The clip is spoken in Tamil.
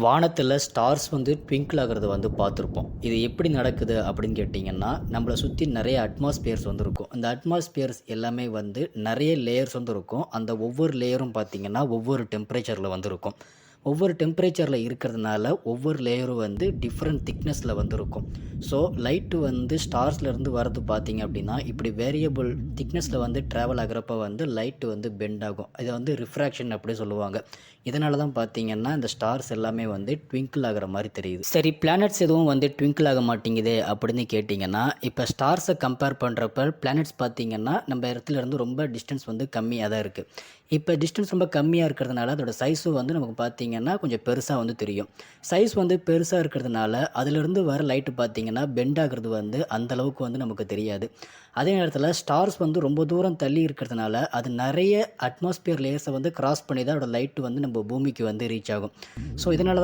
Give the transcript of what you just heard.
வானத்தில் ஸ்டார்ஸ் வந்து ட்விங்கிள் ஆகிறது வந்து பார்த்துருப்போம். இது எப்படி நடக்குது அப்படின்னு கேட்டிங்கன்னா, நம்மளை சுற்றி நிறைய அட்மாஸ்பியர்ஸ் வந்து இருக்கும். அந்த அட்மாஸ்பியர்ஸ் எல்லாமே வந்து நிறைய லேயர்ஸ் வந்து இருக்கும். அந்த ஒவ்வொரு லேயரும் பார்த்திங்கன்னா ஒவ்வொரு டெம்பரேச்சரில் வந்து இருக்கும். ஒவ்வொரு டெம்பரேச்சரில் இருக்கிறதுனால ஒவ்வொரு லேயரும் வந்து டிஃப்ரெண்ட் திக்னஸில் வந்து இருக்கும். ஸோ லைட்டு வந்து ஸ்டார்ஸ்லேருந்து வரது பார்த்திங்க அப்படின்னா, இப்படி வேரியபிள் திக்னஸில் வந்து ட்ராவல் ஆகிறப்ப வந்து லைட்டு வந்து பெண்ட் ஆகும். இதை வந்து ரிஃப்ராக்ஷன் அப்படி சொல்லுவாங்க. இதனால தான் பார்த்தீங்கன்னா இந்த ஸ்டார்ஸ் எல்லாமே வந்து ட்விங்கிள் ஆகிற மாதிரி தெரியுது. சரி, பிளானட்ஸ் எதுவும் வந்து ட்விங்கிள் ஆக மாட்டேங்குது அப்படின்னு கேட்டிங்கன்னா, இப்போ ஸ்டார்ஸை கம்பேர் பண்ணுறப்ப பிளானட்ஸ் பார்த்திங்கன்னா நம்ம இடத்துல இருந்து ரொம்ப டிஸ்டன்ஸ் வந்து கம்மியாக தான் இருக்குது. இப்போ டிஸ்டன்ஸ் ரொம்ப கம்மியாக இருக்கிறதுனால அதோட சைஸும் வந்து நமக்கு பார்த்திங்கன்னா கொஞ்சம் பெருசாக வந்து தெரியும். சைஸ் வந்து பெருசாக இருக்கிறதுனால அதிலிருந்து வர லைட்டு பார்த்திங்கன்னா பெண்ட் ஆகிறது வந்து அந்தளவுக்கு வந்து நமக்கு தெரியாது. அதே நேரத்தில் ஸ்டார்ஸ் வந்து ரொம்ப தூரம் தள்ளி இருக்கிறதுனால அது நிறைய அட்மாஸ்பியர் லேயர்ஸை வந்து கிராஸ் பண்ணி தான் அதோட லைட்டு வந்து நம்ம பூமிக்கு வந்து ரீச் ஆகும். ஸோ இதனால